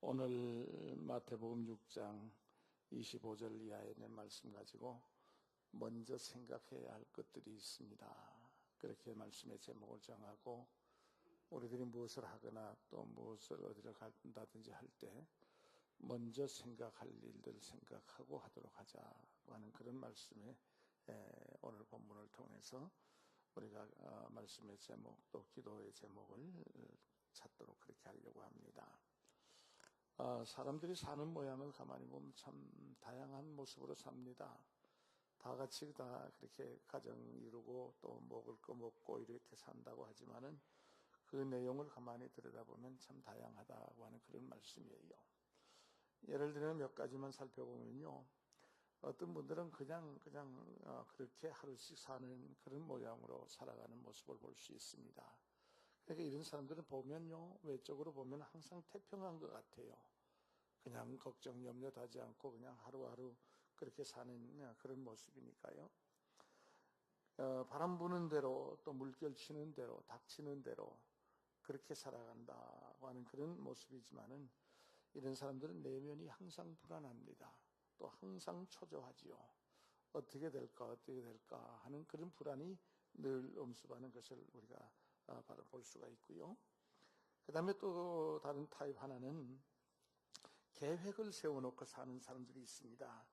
오늘 마태복음 6장 25절 이하의 말씀 가지고 먼저 생각해야 할 것들이 있습니다. 그렇게 말씀의 제목을 정하고 우리들이 무엇을 하거나 또 무엇을 어디를 간다든지 할 때 먼저 생각할 일들 생각하고 하도록 하자고 하는 그런 말씀에 오늘 본문을 통해서 우리가 말씀의 제목 또 기도의 제목을 찾도록 그렇게 하려고 합니다. 사람들이 사는 모양을 가만히 보면 참 다양한 모습으로 삽니다. 다 같이 다 그렇게 가정 이루고 또 먹을 거 먹고 이렇게 산다고 하지만은 그 내용을 가만히 들여다보면 참 다양하다고 하는 그런 말씀이에요. 예를 들면 몇 가지만 살펴보면요, 어떤 분들은 그냥 그렇게 하루씩 사는 그런 모양으로 살아가는 모습을 볼 수 있습니다. 그러니까 이런 사람들은 보면요, 외적으로 보면 항상 태평한 것 같아요. 그냥 걱정 염려도 하지 않고 그냥 하루하루 그렇게 사는 그런 모습이니까요. 바람 부는 대로 또 물결 치는 대로 닥치는 대로 그렇게 살아간다고 하는 그런 모습이지만은 이런 사람들은 내면이 항상 불안합니다. 또 항상 초조하지요. 어떻게 될까 하는 그런 불안이 늘 엄습하는 것을 우리가 바로 볼 수가 있고요. 그 다음에 또 다른 타입 하나는 계획을 세워놓고 사는 사람들이 있습니다.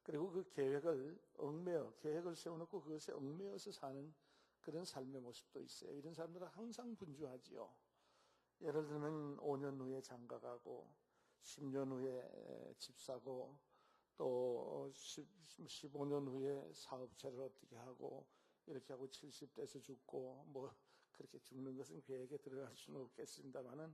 그리고 그 계획을 세워놓고 그것에 얽매여서 사는 그런 삶의 모습도 있어요. 이런 사람들은 항상 분주하지요. 예를 들면 5년 후에 장가가고 10년 후에 집 사고 또 15년 후에 사업체를 어떻게 하고 이렇게 하고 70대에서 죽고 뭐 그렇게 죽는 것은 계획에 들어갈 수는 없겠습니다만은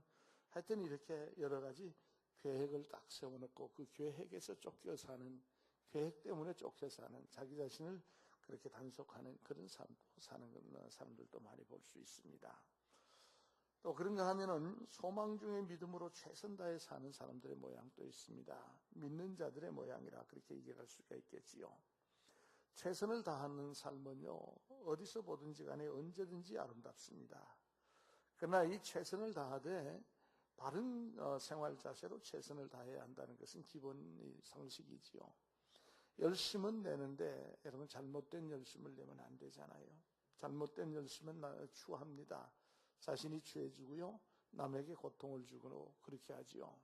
하여튼 이렇게 여러 가지 계획을 딱 세워놓고 그 계획에서 쫓겨 사는, 계획 때문에 쫓겨 사는, 자기 자신을 그렇게 단속하는 그런 삶 사는 사람들도 많이 볼 수 있습니다. 또 그런가 하면은 소망 중에 믿음으로 최선 다해 사는 사람들의 모양도 있습니다. 믿는 자들의 모양이라 그렇게 얘기할 수가 있겠지요. 최선을 다하는 삶은요, 어디서 보든지 간에 언제든지 아름답습니다. 그러나 이 최선을 다하되 바른 생활 자세로 최선을 다해야 한다는 것은 기본 상식이지요. 열심은 내는데 여러분 잘못된 열심을 내면 안 되잖아요. 잘못된 열심은 추합니다. 자신이 취해지고요, 남에게 고통을 주고 그렇게 하지요.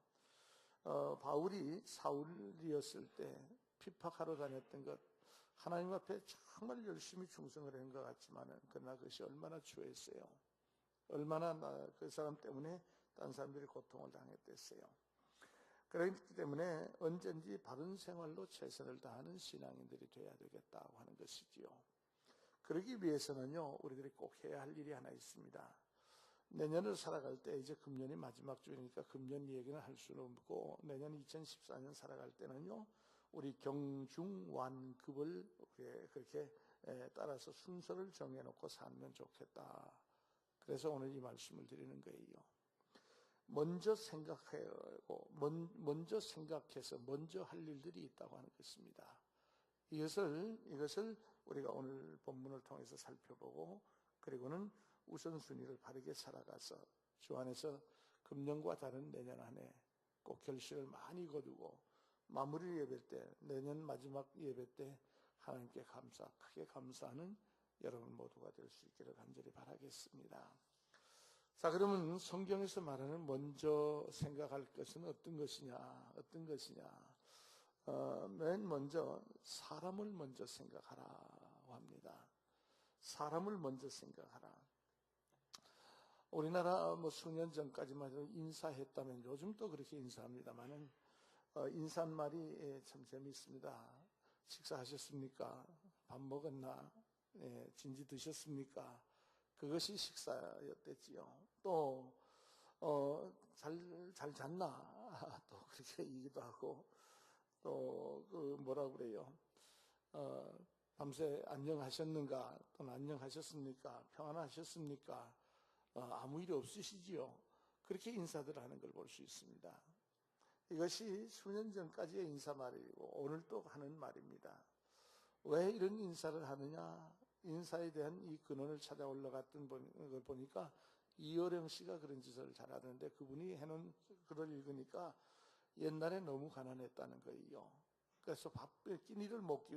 바울이 사울이었을 때 핍박하러 다녔던 것, 하나님 앞에 정말 열심히 충성을 한 것 같지만은 그러나 그것이 얼마나 추했어요. 얼마나 그 사람 때문에 다른 사람들이 고통을 당했댔어요. 그렇기 때문에 언제든지 바른 생활로 최선을 다하는 신앙인들이 되어야 되겠다고 하는 것이지요. 그러기 위해서는요, 우리들이 꼭 해야 할 일이 하나 있습니다. 내년을 살아갈 때 이제 금년이 마지막 주니까 금년 얘기는 할 수는 없고 내년 2014년 살아갈 때는요, 우리 경중완급을 그렇게 따라서 순서를 정해놓고 살면 좋겠다. 그래서 오늘 이 말씀을 드리는 거예요. 먼저 생각하고 먼저 생각해서 먼저 할 일들이 있다고 하는 것입니다. 이것을 우리가 오늘 본문을 통해서 살펴보고 그리고는 우선순위를 바르게 살아가서 주 안에서 금년과 다른 내년 한 해 꼭 결실을 많이 거두고 마무리 예배 때, 내년 마지막 예배 때 하나님께 크게 감사하는 여러분 모두가 될 수 있기를 간절히 바라겠습니다. 자, 그러면 성경에서 말하는 먼저 생각할 것은 어떤 것이냐? 맨 먼저 사람을 먼저 생각하라고 합니다. 사람을 먼저 생각하라. 우리나라 수년 전까지만 해도 인사했다면 요즘 또 그렇게 인사합니다만은 인사말이 참 재미있습니다. 식사하셨습니까? 밥 먹었나? 진지 드셨습니까? 그것이 식사였댔지요. 또 잘 잤나? 또 그렇게 얘기도 하고 또 뭐라 그래요? 밤새 안녕하셨는가? 또는 안녕하셨습니까? 평안하셨습니까? 아무 일 없으시지요? 그렇게 인사들 하는 걸 볼 수 있습니다. 이것이 수년 전까지의 인사말이고 오늘 또 하는 말입니다. 왜 이런 인사를 하느냐? 인사에 대한 이 근원을 찾아 올라갔던 걸 보니까 이어령 씨가 그런 짓을 잘하는데 그분이 해놓은 글을 읽으니까 옛날에 너무 가난했다는 거예요. 그래서 밥 끼니를 못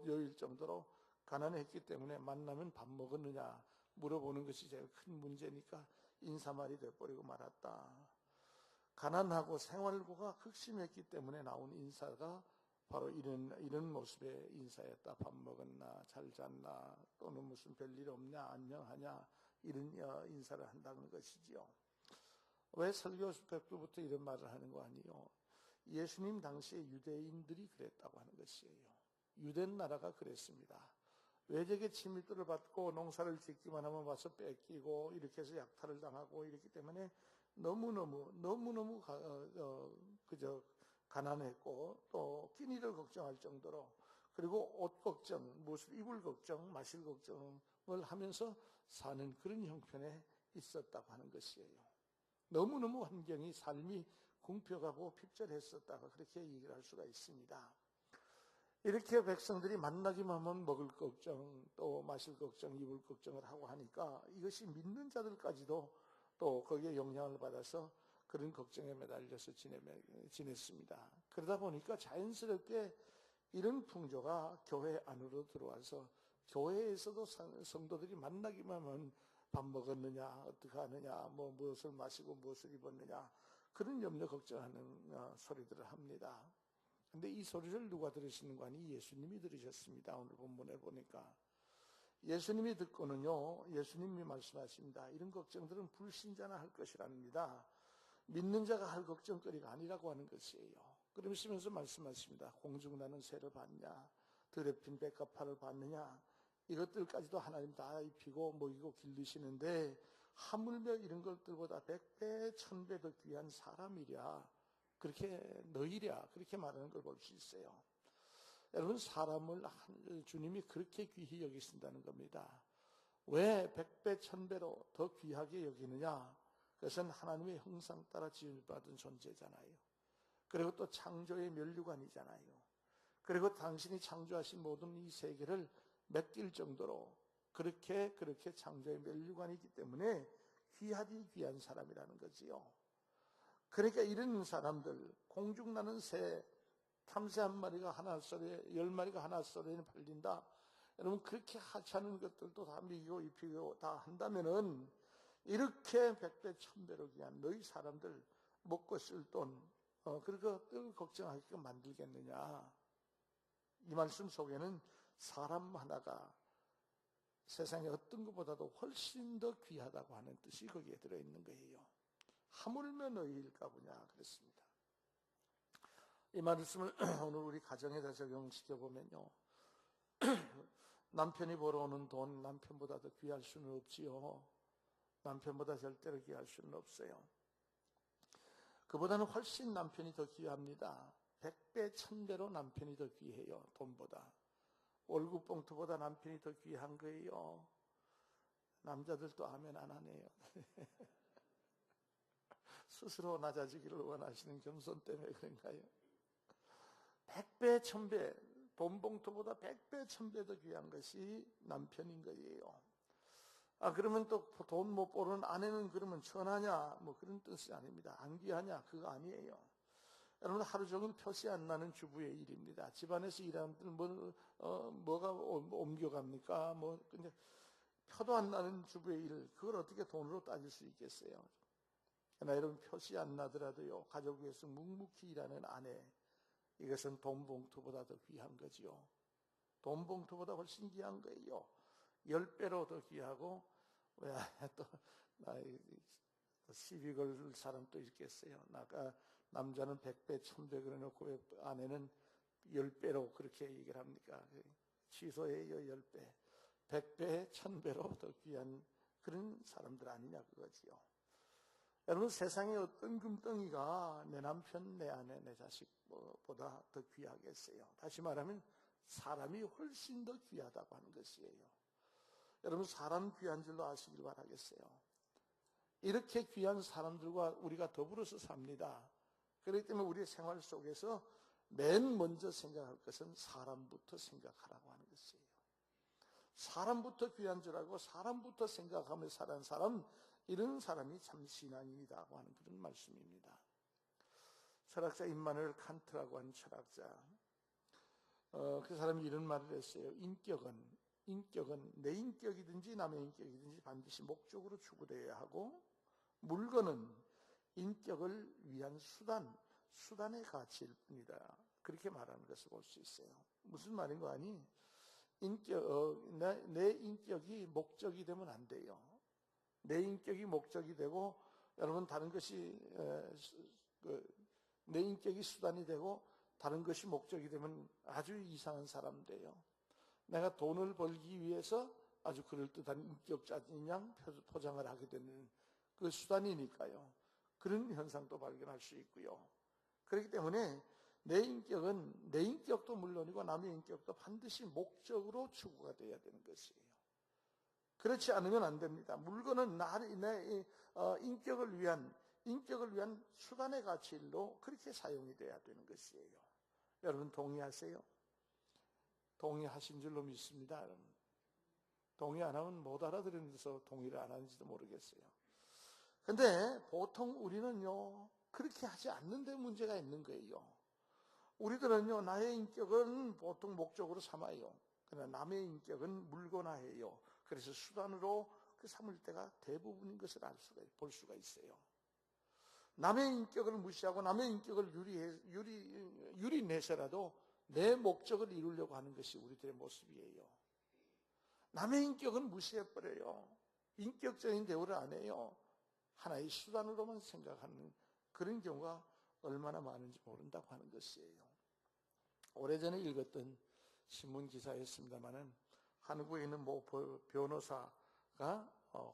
여일 정도로 가난했기 때문에 만나면 밥 먹었느냐 물어보는 것이 제일 큰 문제니까 인사말이 돼버리고 말았다. 가난하고 생활고가 극심했기 때문에 나온 인사가 바로 이런 모습의 인사였다. 밥 먹었나, 잘 잤나, 또는 무슨 별일 없냐, 안녕하냐, 이런 인사를 한다는 것이지요. 왜 설교 백부부터 이런 말을 하는 거 아니에요? 예수님 당시에 유대인들이 그랬다고 하는 것이에요. 유대 나라가 그랬습니다. 외적의 침입들을 받고 농사를 짓기만 하면 와서 뺏기고 이렇게 해서 약탈을 당하고 이렇기 때문에 너무너무 그저 가난했고 또 끼니를 걱정할 정도로 그리고 옷 걱정, 무엇을 입을 걱정, 마실 걱정을 하면서 사는 그런 형편에 있었다고 하는 것이에요. 너무너무 환경이 삶이 궁핍하고 핍절했었다고 그렇게 얘기를 할 수가 있습니다. 이렇게 백성들이 만나기만 하면 먹을 걱정, 또 마실 걱정, 입을 걱정을 하고 하니까 이것이 믿는 자들까지도 또 거기에 영향을 받아서 그런 걱정에 매달려서 지냈습니다. 그러다 보니까 자연스럽게 이런 풍조가 교회 안으로 들어와서 교회에서도 성도들이 만나기만 하면 밥 먹었느냐, 어떻게 하느냐, 무엇을 마시고 무엇을 입었느냐 그런 염려 걱정하는 소리들을 합니다. 근데 이 소리를 누가 들으시는 거 아니? 예수님이 들으셨습니다. 오늘 본문에 보니까 예수님이 듣고는요, 예수님이 말씀하십니다. 이런 걱정들은 불신자나 할 것이랍니다. 믿는 자가 할 걱정거리가 아니라고 하는 것이에요. 그러시면서 말씀하십니다. 공중나는 새를 봤냐, 들에 핀 백합화를 봤느냐, 이것들까지도 하나님 다 입히고 먹이고 길르시는데 하물며 이런 것들보다 100배, 1000배 더 귀한 사람이랴, 그렇게 너희랴, 그렇게 말하는 걸 볼 수 있어요. 여러분, 사람을 주님이 그렇게 귀히 여기신다는 겁니다. 왜 100배, 1000배로 더 귀하게 여기느냐? 그것은 하나님의 형상 따라 지음받은 존재잖아요. 그리고 또 창조의 면류관이잖아요. 그리고 당신이 창조하신 모든 이 세계를 맡길 정도로 그렇게 창조의 면류관이기 때문에 귀하디 귀한 사람이라는 거지요. 그러니까 이런 사람들, 공중나는 새, 탐새 한 마리가 하나 썰에, 10마리가 하나 썰에 팔린다. 여러분, 그렇게 하찮은 것들도 다 먹이고 입히고 다 한다면은 이렇게 100배, 1000배로 귀한 너희 사람들 먹고 쓸 돈, 그렇게 걱정하게끔 만들겠느냐. 이 말씀 속에는 사람 하나가 세상에 어떤 것보다도 훨씬 더 귀하다고 하는 뜻이 거기에 들어있는 거예요. 하물며 너희일까 보냐 그랬습니다. 이 말씀을 오늘 우리 가정에다 적용시켜 보면요, 남편이 벌어오는 돈 남편보다 더 귀할 수는 없지요. 남편보다 절대로 귀할 수는 없어요. 그보다는 훨씬 남편이 더 귀합니다. 100배 1000배로 남편이 더 귀해요. 돈보다. 월급봉투보다 남편이 더 귀한 거예요. 남자들도 아멘 안 하네요. 스스로 낮아지기를 원하시는 겸손 때문에 그런가요? 100배, 1000배, 돈 봉투보다 100배, 1000배 더 귀한 것이 남편인 거예요. 그러면 또 돈 못 버는 아내는 그러면 천하냐? 그런 뜻이 아닙니다. 안 귀하냐? 그거 아니에요. 여러분, 하루 종일 표시 안 나는 주부의 일입니다. 집안에서 일하는 분들 뭐가 옮겨갑니까? 근데 표도 안 나는 주부의 일, 그걸 어떻게 돈으로 따질 수 있겠어요? 그러나 여러분, 표시 안 나더라도요, 가족 위해서 묵묵히 일하는 아내, 이것은 돈 봉투보다 더 귀한 거지요. 돈 봉투보다 훨씬 귀한 거예요. 10배로 더 귀하고, 왜 또 시비 걸 사람도 있겠어요. 남자는 100배, 1000배 그래놓고 왜 아내는 10배로 그렇게 얘기를 합니까? 취소해요, 10배. 100배, 1000배로 더 귀한 그런 사람들 아니냐 그거지요. 여러분, 세상에 어떤 금덩이가 내 남편, 내 아내, 내 자식보다 더 귀하겠어요? 다시 말하면 사람이 훨씬 더 귀하다고 하는 것이에요. 여러분, 사람 귀한 줄로 아시길 바라겠어요. 이렇게 귀한 사람들과 우리가 더불어서 삽니다. 그렇기 때문에 우리의 생활 속에서 맨 먼저 생각할 것은 사람부터 생각하라고 하는 것이에요. 사람부터 귀한 줄 알고 사람부터 생각하며 사는 사람, 이런 사람이 참 신앙인이라고 하는 그런 말씀입니다. 철학자 임마누엘 칸트라고 하는 철학자, 그 사람이 이런 말을 했어요. 인격은 내 인격이든지 남의 인격이든지 반드시 목적으로 추구되어야 하고, 물건은 인격을 위한 수단의 가치일 뿐이다. 그렇게 말하는 것을 볼 수 있어요. 무슨 말인 거 아니? 내 인격이 목적이 되면 안 돼요. 내 인격이 목적이 되고, 여러분, 다른 것이 내 인격이 수단이 되고 다른 것이 목적이 되면 아주 이상한 사람 돼요. 내가 돈을 벌기 위해서 아주 그럴듯한 인격자인 양 포장을 하게 되는 그 수단이니까요. 그런 현상도 발견할 수 있고요. 그렇기 때문에 내 인격도 물론이고 남의 인격도 반드시 목적으로 추구가 되어야 되는 것이에요. 그렇지 않으면 안 됩니다. 물건은 내 인격을 위한 수단의 가치로 그렇게 사용이 돼야 되는 것이에요. 여러분 동의하세요? 동의하신 줄로 믿습니다. 여러분. 동의 안 하면 못 알아들으면서 동의를 안 하는지도 모르겠어요. 근데 보통 우리는요, 그렇게 하지 않는 데 문제가 있는 거예요. 우리들은요, 나의 인격은 보통 목적으로 삼아요. 그러나 남의 인격은 물건화해요. 그래서 수단으로 삼을 때가 대부분인 것을 볼 수가 있어요. 남의 인격을 무시하고 남의 인격을 유리내서라도 내 목적을 이루려고 하는 것이 우리들의 모습이에요. 남의 인격은 무시해버려요. 인격적인 대우를 안 해요. 하나의 수단으로만 생각하는 그런 경우가 얼마나 많은지 모른다고 하는 것이에요. 오래전에 읽었던 신문 기사였습니다마는 한국에 있는 모 변호사가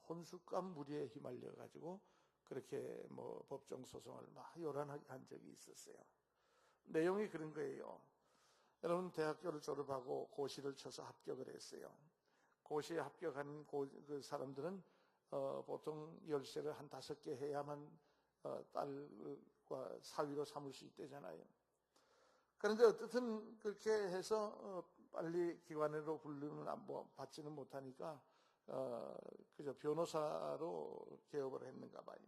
혼숙감 무리에 휘말려 가지고 그렇게 법정 소송을 막 요란한 적이 있었어요. 내용이 그런 거예요. 여러분, 대학교를 졸업하고 고시를 쳐서 합격을 했어요. 고시에 합격한 그 사람들은 보통 열쇠를 한 5개 해야만 딸과 사위로 삼을 수 있대잖아요. 그런데 어떻든 그렇게 해서 빨리 기관으로 부르면 받지는 못하니까 그저 변호사로 개업을 했는가 봐요.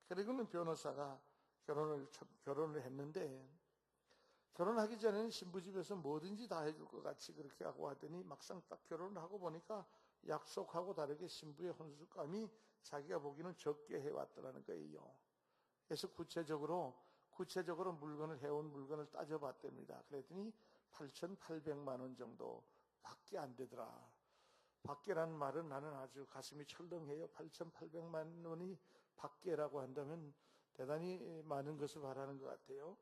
그리고는 변호사가 결혼을 했는데, 결혼하기 전에는 신부집에서 뭐든지 다 해줄 것 같이 그렇게 하고 하더니 막상 딱 결혼을 하고 보니까 약속하고 다르게 신부의 혼숙감이 자기가 보기는 적게 해왔더라는 거예요. 그래서 구체적으로 해온 물건을 따져봤답니다. 그랬더니 8,800만 원 정도 밖에 안 되더라. 밖에라는 말은 나는 아주 가슴이 철렁해요. 8,800만 원이 밖에라고 한다면 대단히 많은 것을 바라는 것 같아요.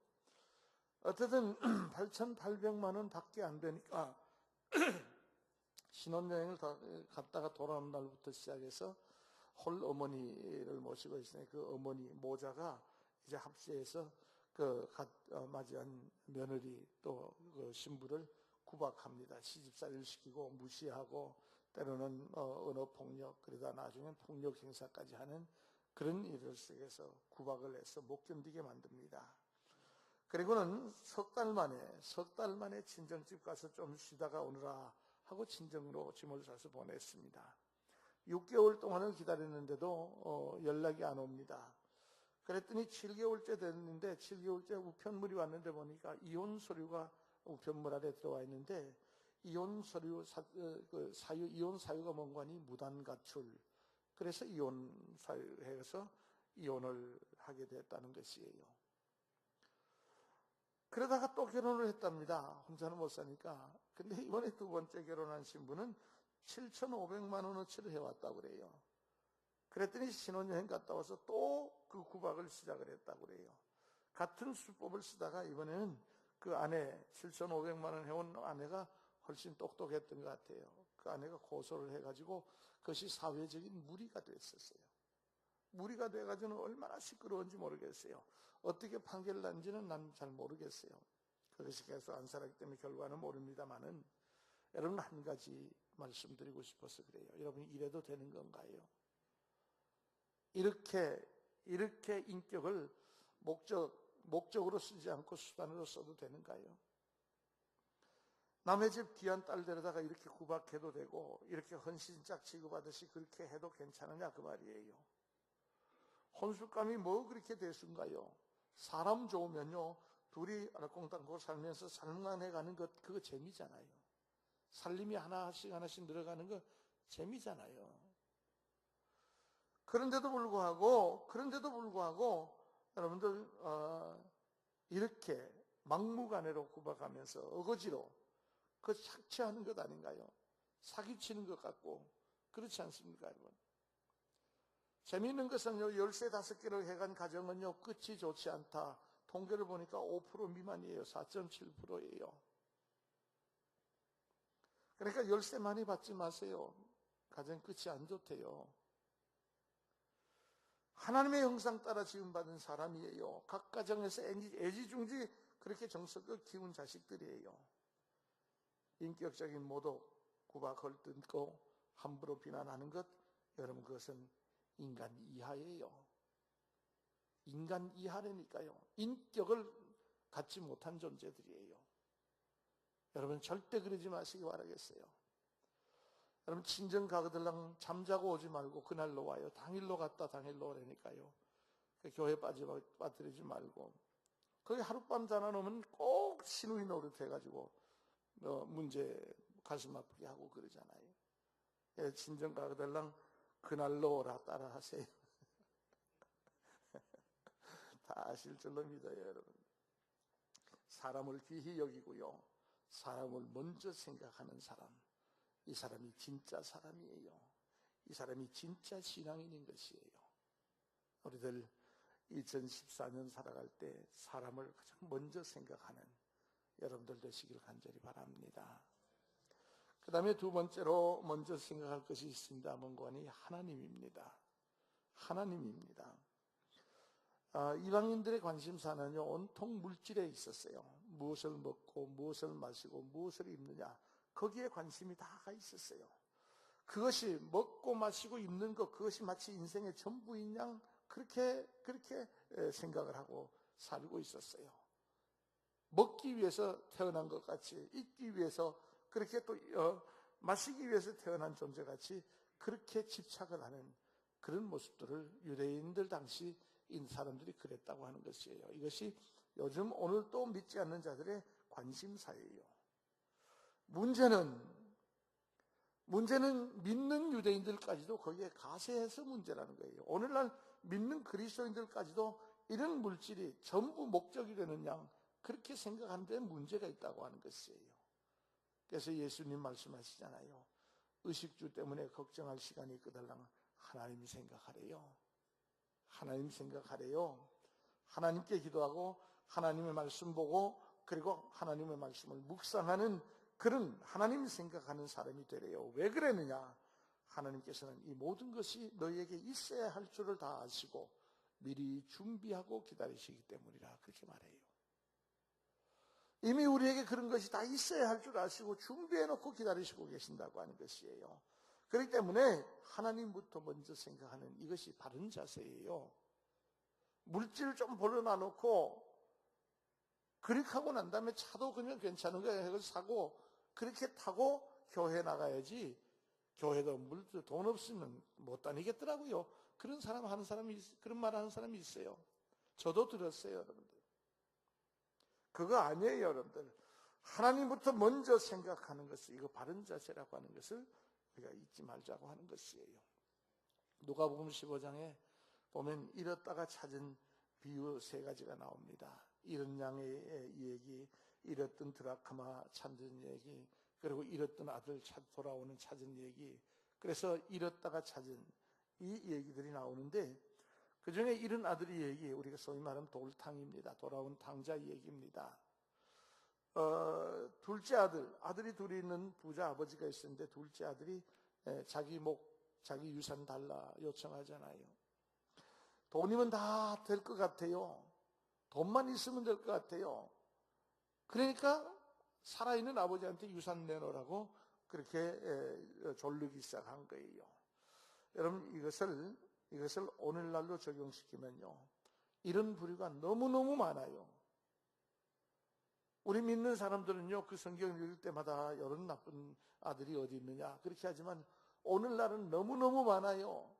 어쨌든 8,800만 원 밖에 안 되니까 신혼여행을 갔다가 돌아오는 날부터 시작해서 홀 어머니를 모시고 있으니 그 어머니 모자가 이제 합세해서 맞이한 며느리 또 그 신부를 구박합니다. 시집살이를 시키고 무시하고 때로는 언어폭력, 그러다 나중엔 폭력 행사까지 하는 그런 일을 속에서 구박을 해서 못 견디게 만듭니다. 그리고는 석 달 만에 친정집 가서 좀 쉬다가 오느라 하고 친정으로 짐을 싸서 보냈습니다. 6개월 동안을 기다렸는데도 연락이 안 옵니다. 그랬더니 7개월째 됐는데 7개월째 우편물이 왔는데 보니까 이혼 서류가 우편물 안에 들어와 있는데 이혼 사유가 뭔가니 무단 가출. 그래서 이혼 사유해서 이혼을 하게 됐다는 것이에요. 그러다가 또 결혼을 했답니다. 혼자는 못 사니까. 근데 이번에 2번째 결혼한 신부는 7,500만 원어치를 해왔다고 그래요. 그랬더니 신혼여행 갔다 와서 또 그 구박을 시작을 했다고 그래요. 같은 수법을 쓰다가 이번에는 그 아내, 7,500만 원 해온 아내가 훨씬 똑똑했던 것 같아요. 그 아내가 고소를 해가지고 그것이 사회적인 무리가 됐었어요. 무리가 돼가지고는 얼마나 시끄러운지 모르겠어요. 어떻게 판결을 난지는 난 잘 모르겠어요. 그것이 계속 안 살았기 때문에 결과는 모릅니다만은, 여러분 한 가지 말씀드리고 싶어서 그래요. 여러분 이래도 되는 건가요? 이렇게 인격을 목적으로 쓰지 않고 수단으로 써도 되는가요? 남의 집 귀한 딸 데려다가 이렇게 구박해도 되고 이렇게 헌신짝 취급하듯이 그렇게 해도 괜찮으냐 그 말이에요. 혼숙감이 뭐 그렇게 대수인가요? 사람 좋으면요, 둘이 알콩달콩 살면서 살만해가는 것, 그거 재미잖아요. 살림이 하나씩 늘어가는 거 재미잖아요. 그런데도 불구하고 여러분들 이렇게 막무가내로 구박하면서 어거지로 그 착취하는 것 아닌가요? 사기치는 것 같고 그렇지 않습니까, 여러분? 재미있는 것은요, 13, 5개를 해간 가정은요, 끝이 좋지 않다. 통계를 보니까 5% 미만이에요. 4.7%예요. 그러니까 열쇠 많이 받지 마세요. 가정 끝이 안 좋대요. 하나님의 형상 따라 지음받은 사람이에요. 각 가정에서 애지중지 그렇게 정석을 키운 자식들이에요. 인격적인 모독, 구박, 헐뜯고 함부로 비난하는 것, 여러분 그것은 인간 이하예요. 인간 이하라니까요. 인격을 갖지 못한 존재들이에요. 여러분 절대 그러지 마시기 바라겠어요. 여러분 친정 가거들랑 잠자고 오지 말고 그날로 와요. 당일로 갔다 당일로 오라니까요. 교회 빠뜨리지 말고 거기 하룻밤 자나 놓으면 꼭 신우이 노릇 해가지고 문제 가슴 아프게 하고 그러잖아요. 예, 친정 가거들랑 그날로 오라 따라하세요. 다 아실 줄로 믿어요, 여러분. 사람을 귀히 여기고요, 사람을 먼저 생각하는 사람, 이 사람이 진짜 사람이에요. 이 사람이 진짜 신앙인인 것이에요. 우리들 2014년 살아갈 때 사람을 가장 먼저 생각하는 여러분들 되시길 간절히 바랍니다. 그 다음에 두 번째로 먼저 생각할 것이 있습니다. 뭔가니 하나님입니다. 하나님입니다. 이방인들의 관심사는요, 온통 물질에 있었어요. 무엇을 먹고 무엇을 마시고 무엇을 입느냐, 거기에 관심이 다 가 있었어요. 그것이 먹고 마시고 입는 것, 그것이 마치 인생의 전부인 양 그렇게 생각을 하고 살고 있었어요. 먹기 위해서 태어난 것 같이, 입기 위해서, 그렇게 또 마시기 위해서 태어난 존재같이 그렇게 집착을 하는 그런 모습들을 유대인들 당시 인 사람들이 그랬다고 하는 것이에요. 이것이 요즘 오늘 또 믿지 않는 자들의 관심사예요. 문제는 믿는 유대인들까지도 거기에 가세해서 문제라는 거예요. 오늘날 믿는 그리스도인들까지도 이런 물질이 전부 목적이 되는 양 그렇게 생각하는 데 문제가 있다고 하는 것이에요. 그래서 예수님 말씀하시잖아요. 의식주 때문에 걱정할 시간이 있거들랑 하나님 생각하래요. 하나님 생각하래요. 하나님께 기도하고 하나님의 말씀 보고 그리고 하나님의 말씀을 묵상하는 그런 하나님 생각하는 사람이 되래요. 왜 그랬느냐? 하나님께서는 이 모든 것이 너희에게 있어야 할 줄을 다 아시고 미리 준비하고 기다리시기 때문이라 그렇게 말해요. 이미 우리에게 그런 것이 다 있어야 할 줄 아시고 준비해놓고 기다리시고 계신다고 하는 것이에요. 그렇기 때문에 하나님부터 먼저 생각하는 이것이 바른 자세예요. 물질을 좀 벌어놔놓고 그렇게 하고 난 다음에 차도 그냥 괜찮은 거예요. 해서 사고 그렇게 타고 교회 나가야지. 교회도 물질 돈 없으면 못 다니겠더라고요. 그런 말 하는 사람이 있어요. 저도 들었어요, 여러분들. 그거 아니에요, 여러분들. 하나님부터 먼저 생각하는 것을, 이거 바른 자세라고 하는 것을 우리가 잊지 말자고 하는 것이에요. 누가복음 15장에 보면 잃었다가 찾은 비유 3가지가 나옵니다. 잃은 양의 얘기, 잃었던 드라크마 찾은 얘기, 그리고 잃었던 아들 돌아오는 찾은 얘기. 그래서 잃었다가 찾은 이 얘기들이 나오는데 그 중에 잃은 아들의 얘기, 우리가 소위 말하면 돌탕입니다. 돌아온 탕자 얘기입니다. 둘째 아들이 둘이 있는 부자 아버지가 있었는데 둘째 아들이 자기 유산 달라 요청하잖아요. 돈이면 다 될 것 같아요. 돈만 있으면 될 것 같아요. 그러니까 살아있는 아버지한테 유산 내놓으라고 그렇게 졸르기 시작한 거예요. 여러분 이것을 오늘날로 적용시키면요, 이런 부류가 너무너무 많아요. 우리 믿는 사람들은요, 그 성경 읽을 때마다 이런 나쁜 아들이 어디 있느냐 그렇게 하지만 오늘날은 너무너무 많아요.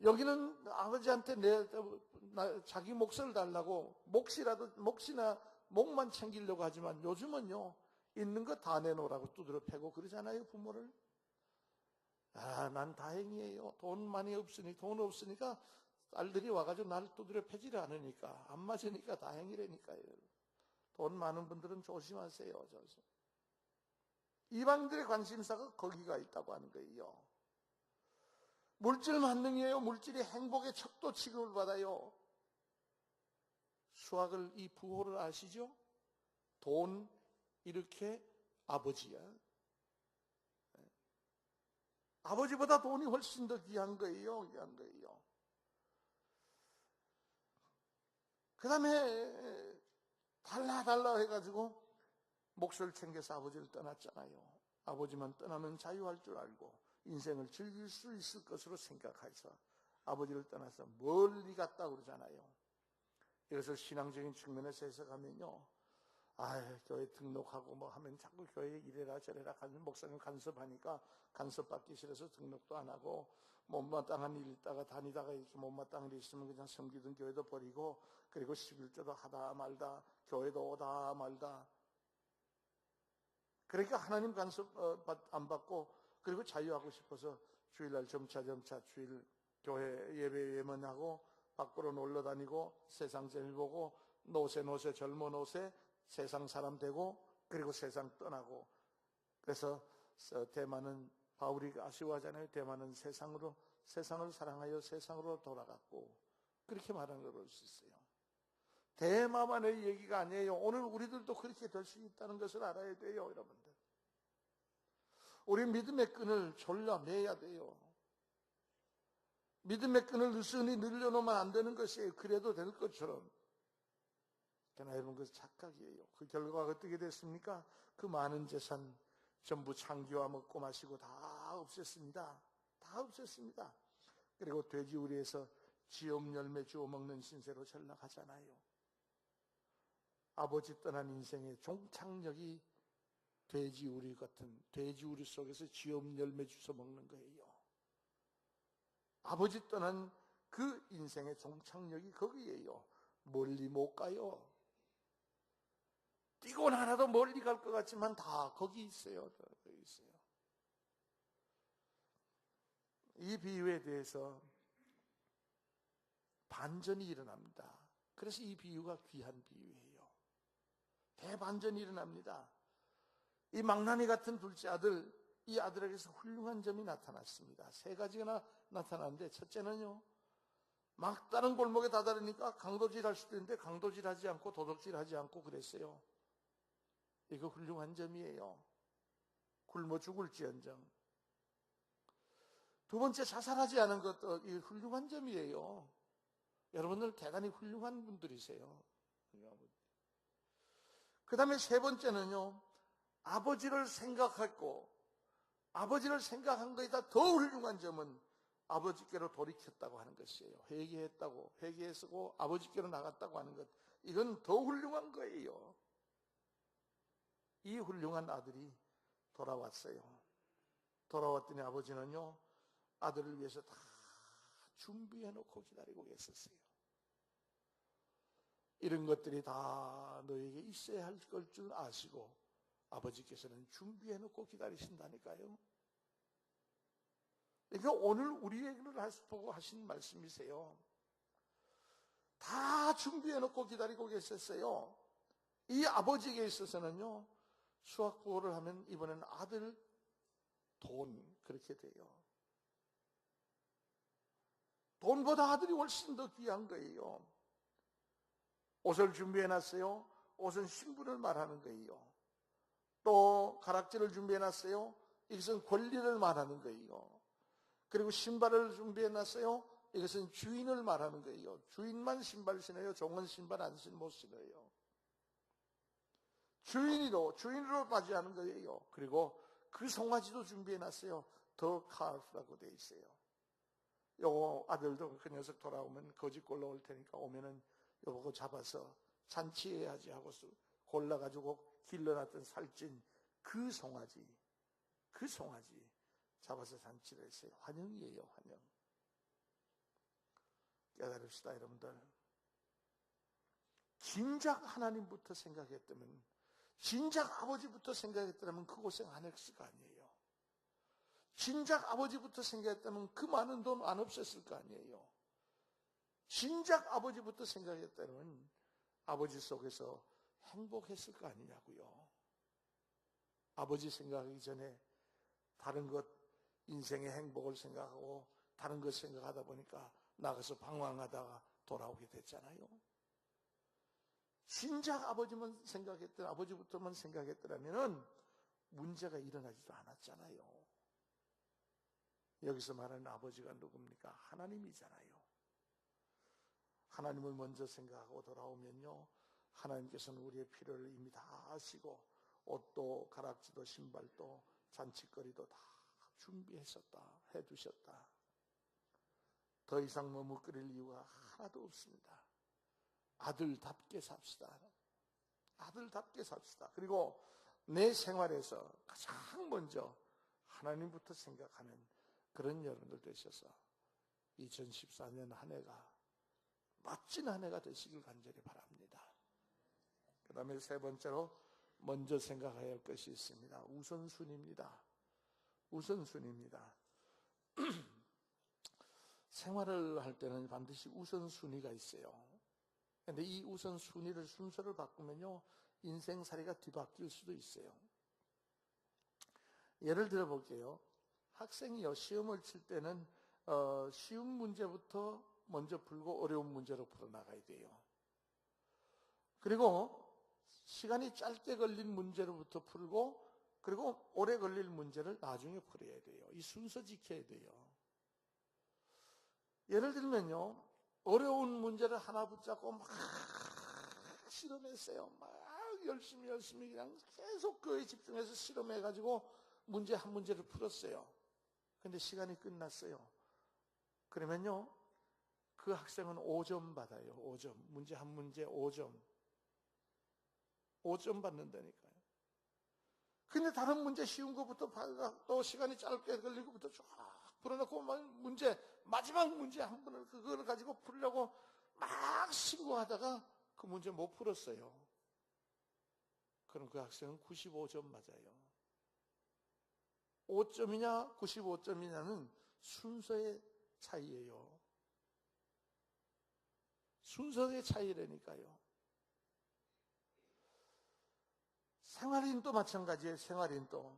여기는 아버지한테 자기 몫을 달라고 목만 챙기려고 하지만 요즘은요, 있는 거 다 내놓으라고 두드려 패고 그러잖아요, 부모를. 난 다행이에요. 돈 없으니까 딸들이 와가지고 나를 두드려 패지를 않으니까, 안 맞으니까 다행이라니까요. 돈 많은 분들은 조심하세요. 이방인들의 관심사가 거기가 있다고 하는 거예요. 물질 만능이에요. 물질이 행복의 척도 취급을 받아요. 수학을, 이 부호를 아시죠? 돈 이렇게 아버지야. 아버지보다 돈이 훨씬 더 귀한 거예요. 귀한 거예요. 그 다음에 달라 해가지고 몫을 챙겨서 아버지를 떠났잖아요. 아버지만 떠나면 자유할 줄 알고 인생을 즐길 수 있을 것으로 생각해서 아버지를 떠나서 멀리 갔다 그러잖아요. 이것을 신앙적인 측면에서 해석하면요, 교회 등록하고 뭐 하면 자꾸 교회에 이래라 저래라 하는 목사님 간섭하니까 간섭받기 싫어서 등록도 안 하고, 못마땅한 일 있다가 다니다가 이렇게 못마땅한 일 있으면 그냥 섬기던 교회도 버리고, 그리고 11조도 하다 말다, 교회도 오다 말다. 그러니까 하나님 간섭 안 받고, 그리고 자유하고 싶어서 주일날 점차 주일 교회 예배 예문하고 밖으로 놀러 다니고 세상 제일 보고 노세 젊은 옷에 세상 사람 되고, 그리고 세상 떠나고. 그래서 대만은, 바울이 아쉬워하잖아요. 대만은 세상을 사랑하여 세상으로 돌아갔고, 그렇게 말하는 걸 볼 수 있어요. 대만만의 얘기가 아니에요. 오늘 우리들도 그렇게 될 수 있다는 것을 알아야 돼요, 여러분들. 우리 믿음의 끈을 졸라매야 돼요. 믿음의 끈을 느슨히 늘려놓으면 안 되는 것이에요. 그래도 될 것처럼. 그러나 여러분, 그것은 착각이에요. 그 결과가 어떻게 됐습니까? 그 많은 재산 전부 창기와 먹고 마시고 다 없앴습니다. 다 없앴습니다. 그리고 돼지우리에서 지옥 열매 주워 먹는 신세로 전락하잖아요. 아버지 떠난 인생의 종착역이 돼지우리 같은, 돼지우리 속에서 지옥 열매 주워 먹는 거예요. 아버지 떠난 그 인생의 종착역이 거기에요. 멀리 못 가요. 뛰고 나라도 멀리 갈 것 같지만 다 거기 있어요. 거기 있어요. 이 비유에 대해서 반전이 일어납니다. 그래서 이 비유가 귀한 비유예요. 대반전이 일어납니다. 이 망나니 같은 둘째 아들, 이 아들에게서 훌륭한 점이 나타났습니다. 세 가지가 나타났는데, 첫째는요, 막 다른 골목에 다다르니까 강도질할 수도 있는데 강도질하지 않고 도둑질하지 않고 그랬어요. 이거 훌륭한 점이에요. 굶어 죽을지언정. 두 번째, 자살하지 않은 것도 이 훌륭한 점이에요. 여러분들 대단히 훌륭한 분들이세요. 그 다음에 세 번째는요, 아버지를 생각했고, 아버지를 생각한 것이다 더 훌륭한 점은 아버지께로 돌이켰다고 하는 것이에요. 회개했고 아버지께로 나갔다고 하는 것, 이건 더 훌륭한 거예요. 이 훌륭한 아들이 돌아왔어요. 돌아왔더니 아버지는요, 아들을 위해서 다 준비해놓고 기다리고 계셨어요. 이런 것들이 다 너에게 있어야 할 걸 줄 아시고 아버지께서는 준비해놓고 기다리신다니까요. 그러니까 오늘 우리에게를 보고 하신 말씀이세요. 다 준비해놓고 기다리고 계셨어요. 이 아버지에게 있어서는요, 수학부호를 하면 이번엔 아들, 돈, 그렇게 돼요. 돈보다 아들이 훨씬 더 귀한 거예요. 옷을 준비해놨어요. 옷은 신분을 말하는 거예요. 또 가락지를 준비해놨어요. 이것은 권리를 말하는 거예요. 그리고 신발을 준비해놨어요. 이것은 주인을 말하는 거예요. 주인만 신발 신어요. 종은 신발 못 신어요. 주인으로 맞이하는 거예요. 그리고 그 송아지도 준비해놨어요. 더 칼프라고 돼 있어요. 요거 아들도 그 녀석 돌아오면 거짓골로 올 테니까 오면은 요거 잡아서 잔치해야지 하고서 골라가지고 길러놨던 살찐 그 송아지 잡아서 잔치를 했어요. 환영이에요, 환영. 깨달읍시다, 여러분들. 진작 하나님부터 생각했다면, 진작 아버지부터 생각했다면 그 고생 안 했을 거 아니에요. 진작 아버지부터 생각했다면 그 많은 돈 안 없었을 거 아니에요. 진작 아버지부터 생각했다면 아버지 속에서 행복했을 거 아니냐고요. 아버지 생각하기 전에 다른 것, 인생의 행복을 생각하고 다른 것 생각하다 보니까 나가서 방황하다가 돌아오게 됐잖아요. 진작 아버지부터만 생각했더라면 문제가 일어나지도 않았잖아요. 여기서 말하는 아버지가 누굽니까? 하나님이잖아요. 하나님을 먼저 생각하고 돌아오면요, 하나님께서는 우리의 필요를 이미 다 아시고 옷도 가락지도 신발도 잔칫거리도 다 준비했었다, 해두셨다. 더 이상 머뭇거릴 이유가 하나도 없습니다. 아들답게 삽시다. 아들답게 삽시다. 그리고 내 생활에서 가장 먼저 하나님부터 생각하는 그런 여러분들 되셔서 2014년 한 해가 멋진 한 해가 되시길 간절히 바랍니다. 그 다음에 세 번째로 먼저 생각해야 할 것이 있습니다. 우선순위입니다. 우선순위입니다. 생활을 할 때는 반드시 우선순위가 있어요. 그런데 이 우선순위를 순서를 바꾸면요, 인생살이가 뒤바뀔 수도 있어요. 예를 들어 볼게요. 학생이요, 시험을 칠 때는 쉬운 문제부터 먼저 풀고 어려운 문제로 풀어나가야 돼요. 그리고 시간이 짧게 걸린 문제로부터 풀고, 그리고 오래 걸릴 문제를 나중에 풀어야 돼요. 이 순서 지켜야 돼요. 예를 들면요, 어려운 문제를 하나 붙잡고 막 실험했어요. 막 열심히 그냥 계속 그에 집중해서 실험해가지고 문제 한 문제를 풀었어요. 근데 시간이 끝났어요. 그러면요, 그 학생은 5점 받아요. 5점. 문제 한 문제 5점. 5점 받는다니까요. 근데 다른 문제 쉬운 것부터 또 시간이 짧게 걸린 것부터 쫙 풀어놓고 마지막 문제 한 번을 그걸 가지고 풀려고 막 신고하다가 그 문제 못 풀었어요. 그럼 그 학생은 95점 맞아요. 5점이냐 95점이냐는 순서의 차이예요. 순서의 차이라니까요. 생활인도 마찬가지예요. 생활인도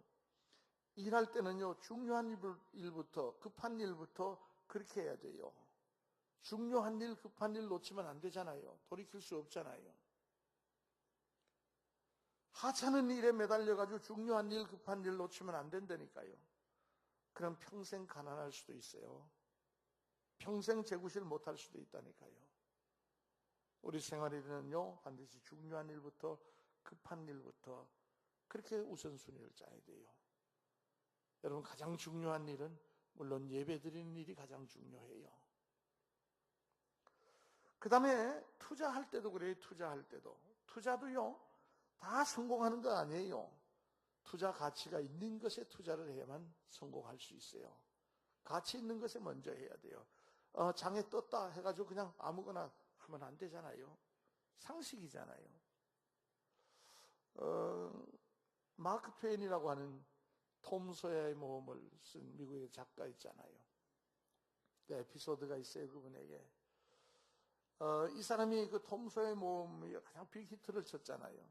일할 때는요, 중요한 일부터, 급한 일부터 그렇게 해야 돼요. 중요한 일, 급한 일 놓치면 안 되잖아요. 돌이킬 수 없잖아요. 하찮은 일에 매달려가지고 중요한 일, 급한 일 놓치면 안 된다니까요. 그럼 평생 가난할 수도 있어요. 평생 재구실 못할 수도 있다니까요. 우리 생활에는요, 반드시 중요한 일부터, 급한 일부터 그렇게 우선순위를 짜야 돼요. 여러분, 가장 중요한 일은 물론 예배 드리는 일이 가장 중요해요. 그 다음에 투자할 때도 그래요. 투자할 때도. 투자도요, 다 성공하는 거 아니에요. 투자 가치가 있는 것에 투자를 해야만 성공할 수 있어요. 가치 있는 것에 먼저 해야 돼요. 장에 떴다 해가지고 그냥 아무거나 하면 안 되잖아요. 상식이잖아요. 마크 트웨인이라고 하는 톰 소야의 모험을 쓴 미국의 작가 있잖아요. 그 에피소드가 있어요, 그분에게. 이 사람이 그 톰 소야의 모험이 가장 빅히트를 쳤잖아요.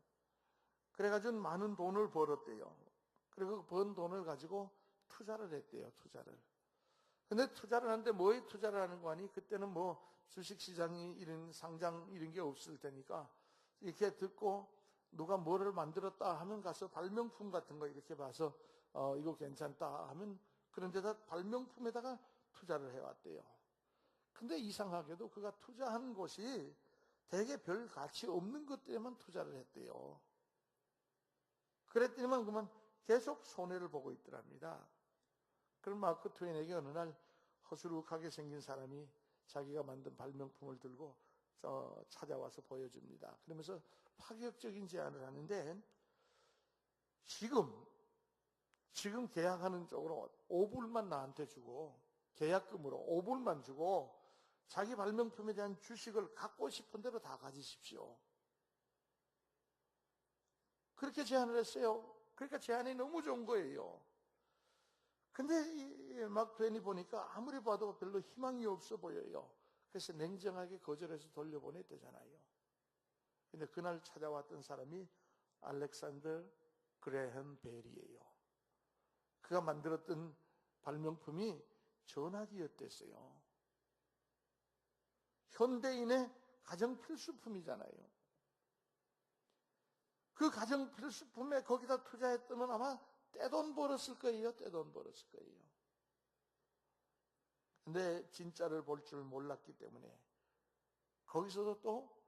그래가지고 많은 돈을 벌었대요. 그리고 번 돈을 가지고 투자를 했대요, 투자를. 근데 투자를 하는데 뭐에 투자를 하는 거 아니? 그때는 뭐 주식시장이 이런 상장 이런 게 없을 테니까 이렇게 듣고 누가 뭐를 만들었다 하면 가서 발명품 같은 거 이렇게 봐서 이거 괜찮다 하면 그런 데다 발명품에다가 투자를 해왔대요. 근데 이상하게도 그가 투자한 곳이 되게 별 가치 없는 것들에만 투자를 했대요. 그랬더니만 그만 계속 손해를 보고 있더랍니다. 그럼 마크 트웨인에게 어느 날 허술하게 생긴 사람이 자기가 만든 발명품을 들고 찾아와서 보여줍니다. 그러면서 파격적인 제안을 하는데, 지금 계약하는 쪽으로 5불만 나한테 주고, 계약금으로 5불만 주고 자기 발명품에 대한 주식을 갖고 싶은 대로 다 가지십시오. 그렇게 제안을 했어요. 그러니까 제안이 너무 좋은 거예요. 근데 막 괜히 보니까 아무리 봐도 별로 희망이 없어 보여요. 그래서 냉정하게 거절해서 돌려보냈대잖아요. 근데 그날 찾아왔던 사람이 알렉산더 그레햄 벨이에요. 그가 만들었던 발명품이 전화기였댔어요. 현대인의 가정 필수품이잖아요. 그 가정 필수품에 거기다 투자했더면 아마 떼돈 벌었을 거예요. 떼돈 벌었을 거예요. 근데 진짜를 볼 줄 몰랐기 때문에 거기서도 또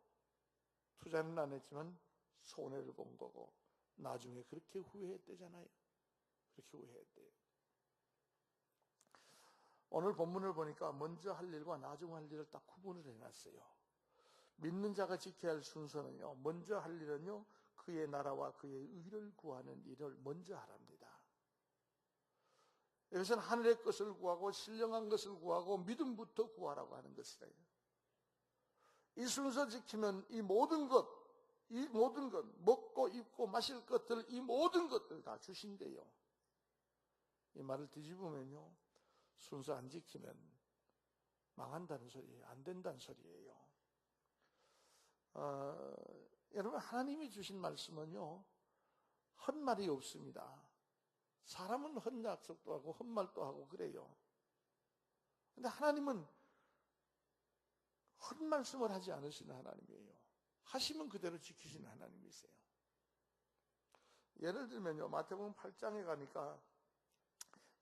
투자는 안 했지만 손해를 본 거고 나중에 그렇게 후회했대잖아요. 그렇게 후회했대요. 오늘 본문을 보니까 먼저 할 일과 나중 할 일을 딱 구분을 해놨어요. 믿는 자가 지켜야 할 순서는요, 먼저 할 일은요, 그의 나라와 그의 의를 구하는 일을 먼저 하랍니다. 여기서는 하늘의 것을 구하고 신령한 것을 구하고 믿음부터 구하라고 하는 것이래요. 이 순서 지키면 이 모든 것, 먹고 입고 마실 것들, 이 모든 것들 다 주신대요. 이 말을 뒤집으면요, 순서 안 지키면 망한다는 소리예요. 안 된다는 소리예요. 여러분, 하나님이 주신 말씀은요, 헛말이 없습니다. 사람은 헛약속도 하고 헛말도 하고 그래요. 근데 하나님은 헛말씀을 하지 않으시는 하나님이에요. 하시면 그대로 지키시는 하나님이세요. 예를 들면요, 마태복음 8장에 가니까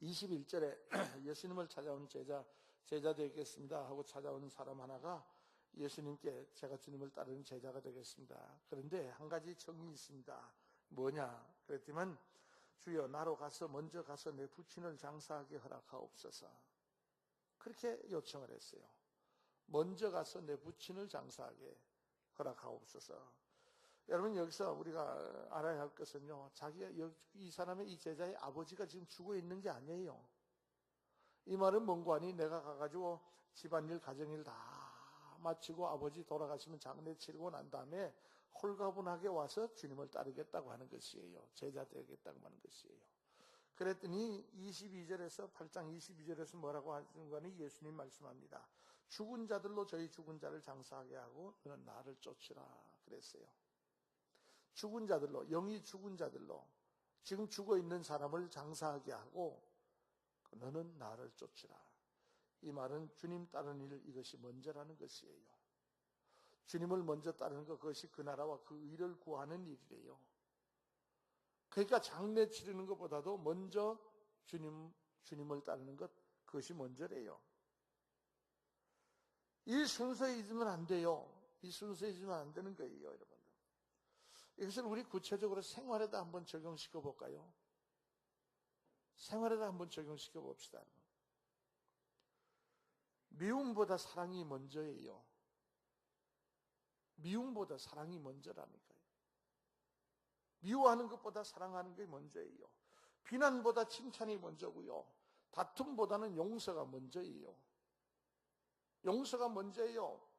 21절에 예수님을 찾아온 제자 되겠습니다 하고 찾아온 사람 하나가 예수님께 제가 주님을 따르는 제자가 되겠습니다. 그런데 한 가지 정이 있습니다. 뭐냐? 그랬더니 주여, 나로 가서 먼저 가서 내 부친을 장사하게 허락하옵소서. 그렇게 요청을 했어요. 먼저 가서 내 부친을 장사하게 허락하옵소서. 여러분, 여기서 우리가 알아야 할 것은요, 이 사람의, 이 제자의 아버지가 지금 죽어 있는 게 아니에요. 이 말은 뭔고 하니, 내가 가가지고 집안일, 가정일 다 마치고 아버지 돌아가시면 장례 치르고 난 다음에 홀가분하게 와서 주님을 따르겠다고 하는 것이에요. 제자 되겠다고 하는 것이에요. 그랬더니 8장 22절에서 뭐라고 하는 거니, 예수님 말씀합니다. 죽은 자들로 저희 죽은 자를 장사하게 하고 너는 나를 쫓으라 그랬어요. 죽은 자들로, 영이 죽은 자들로, 지금 죽어 있는 사람을 장사하게 하고 너는 나를 쫓으라. 이 말은 주님 따르는 일, 이것이 먼저라는 것이에요. 주님을 먼저 따르는 것, 그것이 그 나라와 그 의를 구하는 일이래요. 그러니까 장례 치르는 것보다도 먼저 주님을 따르는 것, 그것이 먼저래요. 이 순서에 잊으면 안 돼요. 이 순서에 잊으면 안 되는 거예요, 여러분. 이것을 우리 구체적으로 생활에다 한번 적용시켜 볼까요? 생활에다 한번 적용시켜 봅시다. 미움보다 사랑이 먼저예요. 미움보다 사랑이 먼저라니까요. 미워하는 것보다 사랑하는 게 먼저예요. 비난보다 칭찬이 먼저고요. 다툼보다는 용서가 먼저예요. 용서가 먼저예요.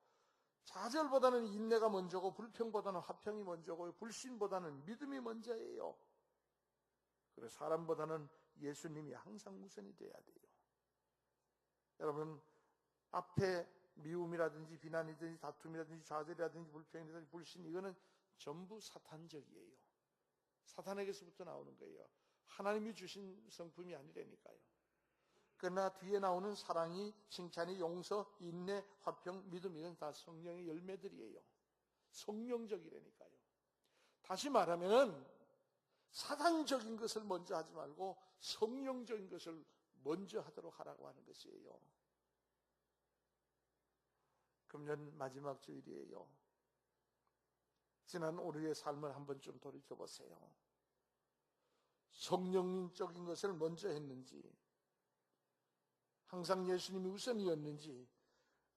좌절보다는 인내가 먼저고, 불평보다는 화평이 먼저고, 불신보다는 믿음이 먼저예요. 그래서 사람보다는 예수님이 항상 우선이 돼야 돼요. 여러분, 앞에 미움이라든지 비난이든지 다툼이라든지 좌절이라든지 불평이라든지 불신, 이거는 전부 사탄적이에요. 사탄에게서부터 나오는 거예요. 하나님이 주신 성품이 아니라니까요. 그러나 뒤에 나오는 사랑이, 칭찬이, 용서, 인내, 화평, 믿음, 이건 다 성령의 열매들이에요. 성령적이라니까요. 다시 말하면 사단적인 것을 먼저 하지 말고 성령적인 것을 먼저 하도록 하라고 하는 것이에요. 금년 마지막 주일이에요. 지난 올해의 삶을 한번 좀 돌이켜보세요. 성령적인 것을 먼저 했는지, 항상 예수님이 우선이었는지,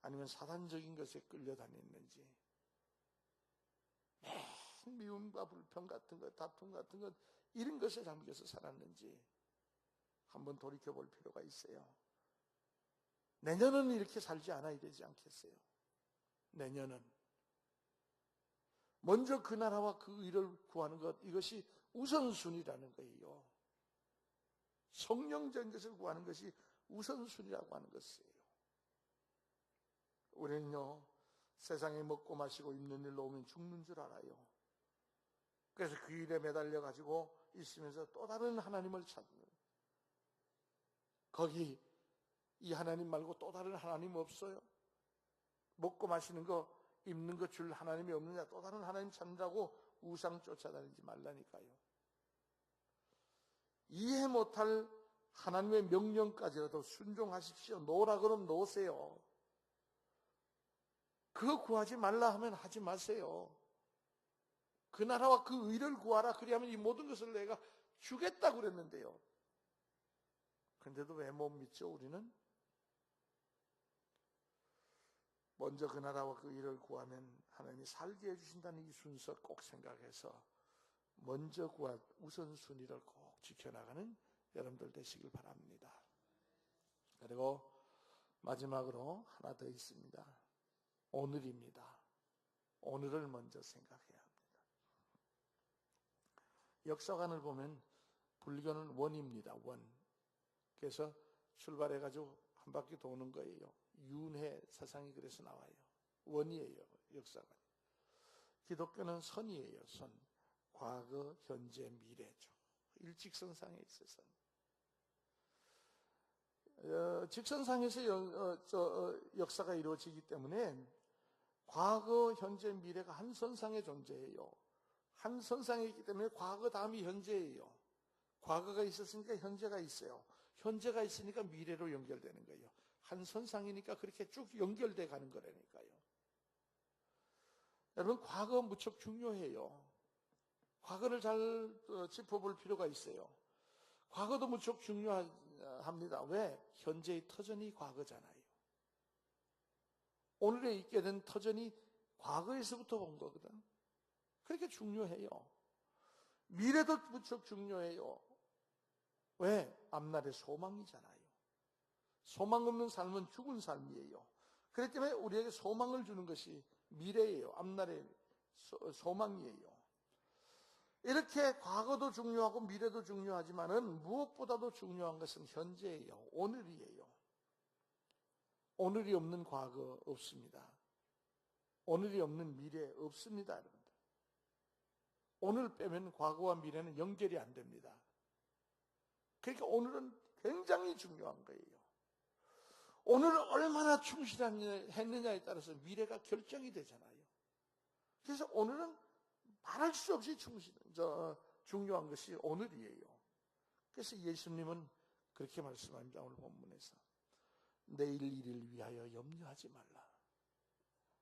아니면 사단적인 것에 끌려다녔는지, 미움과 불평 같은 것, 다툼 같은 것, 이런 것에 잠겨서 살았는지 한번 돌이켜볼 필요가 있어요. 내년은 이렇게 살지 않아야 되지 않겠어요? 내년은 먼저 그 나라와 그 의를 구하는 것, 이것이 우선순위라는 거예요. 성령적인 것을 구하는 것이 우선순위라고 하는 것이에요. 우리는요, 세상에 먹고 마시고 입는 일로 오면 죽는 줄 알아요. 그래서 그 일에 매달려 가지고 있으면서 또 다른 하나님을 찾는, 거기 이 하나님 말고 또 다른 하나님 없어요? 먹고 마시는 거, 입는 거 줄 하나님이 없느냐? 또 다른 하나님 찾는다고 우상 쫓아다니지 말라니까요. 이해 못할 하나님의 명령까지라도 순종하십시오. 놓으라 그러면 놓으세요. 그거 구하지 말라 하면 하지 마세요. 그 나라와 그 의를 구하라. 그리하면 이 모든 것을 내가 주겠다고 그랬는데요. 그런데도 왜 못 믿죠, 우리는? 먼저 그 나라와 그 의를 구하면 하나님이 살게 해주신다는 이 순서 꼭 생각해서 먼저 구할 우선순위를 꼭 지켜나가는 여러분들 되시길 바랍니다. 그리고 마지막으로 하나 더 있습니다. 오늘입니다. 오늘을 먼저 생각해야 합니다. 역사관을 보면 불교는 원입니다. 원. 그래서 출발해가지고 한 바퀴 도는 거예요. 윤회 사상이 그래서 나와요. 원이에요, 역사관. 기독교는 선이에요, 선. 과거, 현재, 미래죠. 일직선상에 있어서. 직선상에서 역사가 이루어지기 때문에 과거, 현재, 미래가 한 선상에 존재해요. 한 선상에 있기 때문에 과거 다음이 현재예요. 과거가 있었으니까 현재가 있어요. 현재가 있으니까 미래로 연결되는 거예요. 한 선상이니까 그렇게 쭉 연결돼 가는 거라니까요. 여러분, 과거 무척 중요해요. 과거를 잘 짚어볼 필요가 있어요. 과거도 무척 중요합니다. 왜? 현재의 터전이 과거잖아요. 오늘에 있게 된 터전이 과거에서부터 온 거거든. 그렇게 중요해요. 미래도 무척 중요해요. 왜? 앞날의 소망이잖아요. 소망 없는 삶은 죽은 삶이에요. 그렇기 때문에 우리에게 소망을 주는 것이 미래예요. 앞날의 소망이에요. 이렇게 과거도 중요하고 미래도 중요하지만은 무엇보다도 중요한 것은 현재예요. 오늘이에요. 오늘이 없는 과거 없습니다. 오늘이 없는 미래 없습니다, 여러분들. 오늘 빼면 과거와 미래는 연결이 안 됩니다. 그러니까 오늘은 굉장히 중요한 거예요. 오늘을 얼마나 충실했느냐에 따라서 미래가 결정이 되잖아요. 그래서 오늘은 말할 수 없이 중요한 것이 오늘이에요. 그래서 예수님은 그렇게 말씀합니다. 오늘 본문에서. 내일 일을 위하여 염려하지 말라.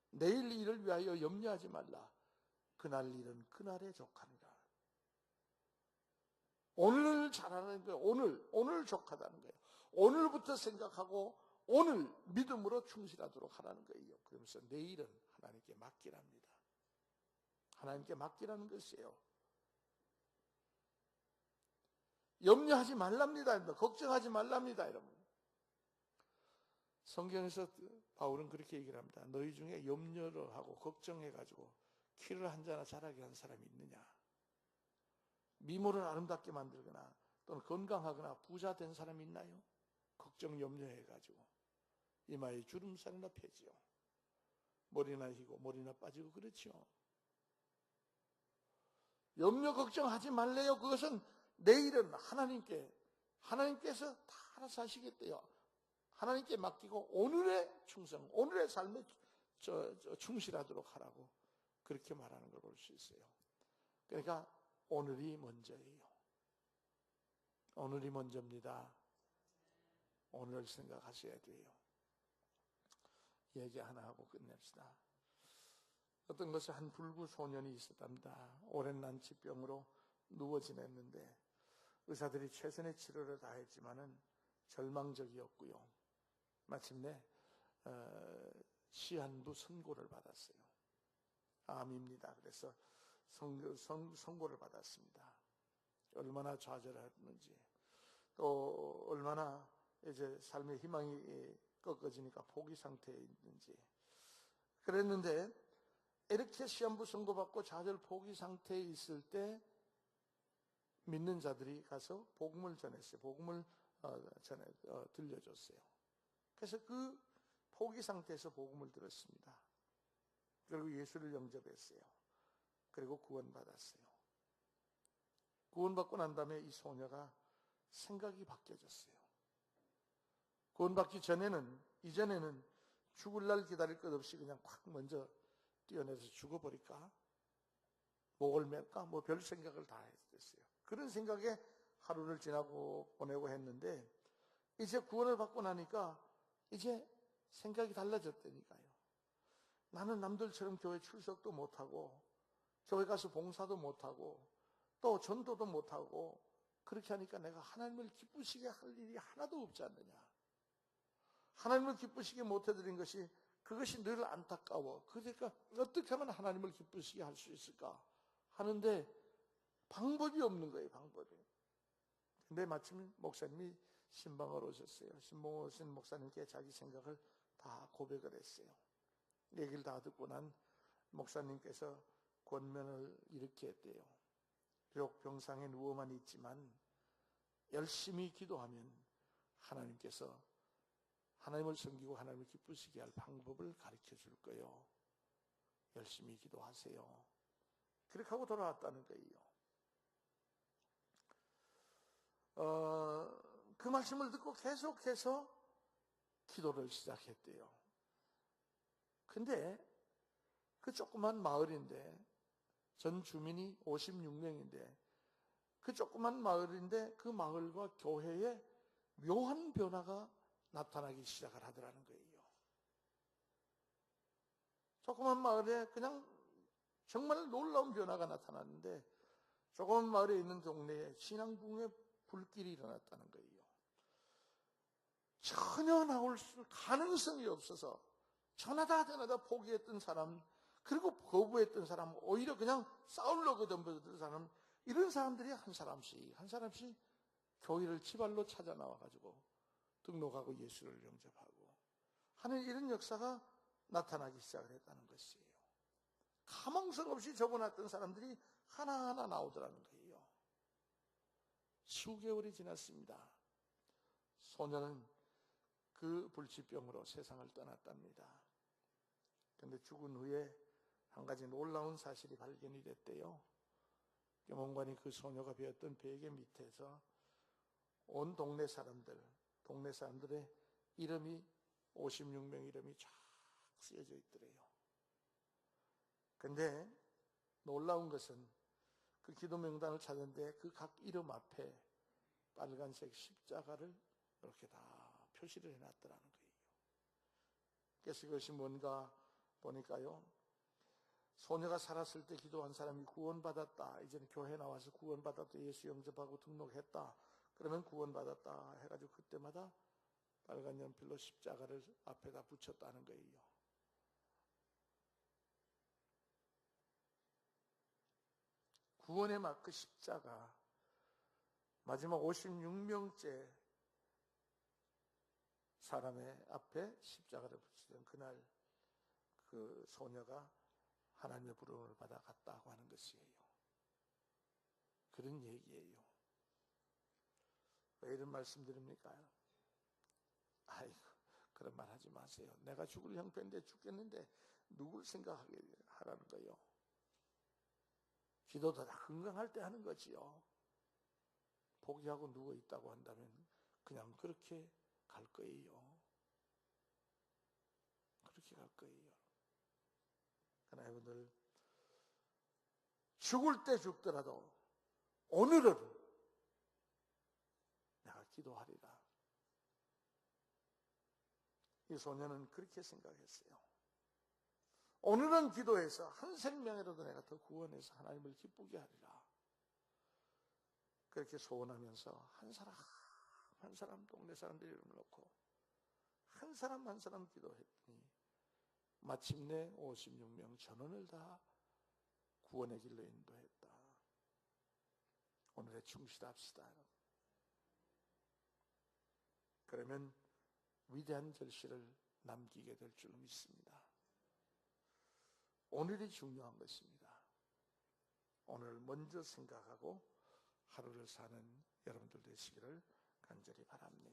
내일 일을 위하여 염려하지 말라. 그날 일은 그날에 족하니라. 오늘 잘하는 거예요. 오늘 족하다는 거예요. 오늘부터 생각하고 오늘 믿음으로 충실하도록 하라는 거예요. 그러면서 내일은 하나님께 맡기랍니다. 하나님께 맡기라는 것이에요. 염려하지 말랍니다. 걱정하지 말랍니다, 여러분. 성경에서 바울은 그렇게 얘기를 합니다. 너희 중에 염려를 하고 걱정해가지고 키를 한 자나 자라게 한 사람이 있느냐? 미모를 아름답게 만들거나 또는 건강하거나 부자 된 사람이 있나요? 걱정 염려해가지고 이마에 주름살이나 펴지요. 머리나 희고 머리나 빠지고 그렇지요. 염려 걱정하지 말래요. 그것은 내일은 하나님께서 다 알아서 하시겠대요. 하나님께 맡기고 오늘의 충성, 오늘의 삶에 충실하도록 하라고 그렇게 말하는 걸 볼 수 있어요. 그러니까 오늘이 먼저예요. 오늘이 먼저입니다. 오늘을 생각하셔야 돼요. 얘기 하나 하고 끝냅시다. 어떤 것에 한 불구 소년이 있었답니다. 오랜 난치병으로 누워 지냈는데 의사들이 최선의 치료를 다했지만은 절망적이었고요. 마침내 시한부 선고를 받았어요. 암입니다. 그래서 선고를 받았습니다. 얼마나 좌절했는지, 또 얼마나 이제 삶의 희망이 꺾어지니까 포기 상태에 있는지 그랬는데, 이렇게 시한부 선고받고 좌절 포기 상태에 있을 때 믿는 자들이 가서 복음을 전했어요. 복음을 들려줬어요. 그래서 그 포기 상태에서 복음을 들었습니다. 그리고 예수를 영접했어요. 그리고 구원받았어요. 구원받고 난 다음에 이 소녀가 생각이 바뀌어졌어요. 구원받기 이전에는 죽을 날 기다릴 것 없이 그냥 확 먼저 뛰어내서 죽어버릴까? 목을 맬까? 뭐 별 생각을 다 했어요. 그런 생각에 하루를 지나고 보내고 했는데, 이제 구원을 받고 나니까 이제 생각이 달라졌다니까요. 나는 남들처럼 교회 출석도 못하고 교회 가서 봉사도 못하고 또 전도도 못하고 그렇게 하니까 내가 하나님을 기쁘시게 할 일이 하나도 없지 않느냐. 하나님을 기쁘시게 못해드린 것이 그것이 늘 안타까워. 그러니까 어떻게 하면 하나님을 기쁘시게 할 수 있을까 하는데 방법이 없는 거예요. 방법이. 근데 마침 목사님이 신방을 오셨어요. 신방 오신 목사님께 자기 생각을 다 고백을 했어요. 얘기를 다 듣고 난 목사님께서 권면을 이렇게 했대요. 비록 병상에 누워만 있지만 열심히 기도하면 하나님께서 하나님을 섬기고 하나님을 기쁘시게 할 방법을 가르쳐 줄 거예요. 열심히 기도하세요. 그렇게 하고 돌아왔다는 거예요. 그 말씀을 듣고 계속해서 기도를 시작했대요. 근데 그 조그만 마을인데 전 주민이 56명인데 그 조그만 마을인데 그 마을과 교회에 묘한 변화가 나타나기 시작을 하더라는 거예요. 조그만 마을에 그냥 정말 놀라운 변화가 나타났는데 조그만 마을에 있는 동네에 신앙붕의 불길이 일어났다는 거예요. 전혀 나올 가능성이 없어서 전하다 포기했던 사람, 그리고 거부했던 사람, 오히려 그냥 싸우려고 덤벼든 사람, 이런 사람들이 한 사람씩 교회를 지발로 찾아 나와가지고 등록하고 예수를 영접하고 하는 이런 역사가 나타나기 시작을 했다는 것이에요. 가망성 없이 적어놨던 사람들이 하나하나 나오더라는 거예요. 수개월이 지났습니다. 소녀는 그 불치병으로 세상을 떠났답니다. 그런데 죽은 후에 한 가지 놀라운 사실이 발견이 됐대요. 경험관이 그 소녀가 베었던 베개 밑에서 온 동네 사람들의 이름이 56명 이름이 쫙 쓰여져 있더래요. 근데 놀라운 것은 그 기도 명단을 찾았는데 그 각 이름 앞에 빨간색 십자가를 이렇게 다 표시를 해놨더라는 거예요. 그래서 그것이 뭔가 보니까요, 소녀가 살았을 때 기도한 사람이 구원받았다, 이제는 교회 나와서 구원받았다, 예수 영접하고 등록했다, 그러면 구원받았다 해가지고 그때마다 빨간 연필로 십자가를 앞에다 붙였다는 거예요. 구원의 마크 십자가, 마지막 56명째 사람의 앞에 십자가를 붙이던 그날 그 소녀가 하나님의 부름을 받아갔다고 하는 것이에요. 그런 얘기예요. 왜 이런 말씀 드립니까? 아이고, 그런 말 하지 마세요. 내가 죽을 형편인데 죽겠는데 누굴 생각하게 하라는 거예요. 기도도 다 건강할 때 하는 거지요. 포기하고 누워있다고 한다면 그냥 그렇게 갈 거예요. 그렇게 갈 거예요. 그러나 여러분들, 죽을 때 죽더라도 오늘은 내가 기도하리라. 이 소녀는 그렇게 생각했어요. 오늘은 기도해서 한 생명이라도 내가 더 구원해서 하나님을 기쁘게 하리라. 그렇게 소원하면서 한 사람 동네 사람들 이름을 놓고 한 사람 기도했더니 마침내 56명 전원을 다 구원의 길로 인도했다. 오늘에 충실합시다. 그러면 위대한 결실을 남기게 될 줄 믿습니다. 오늘이 중요한 것입니다. 오늘 먼저 생각하고 하루를 사는 여러분들 되시기를 간절히 바랍니다.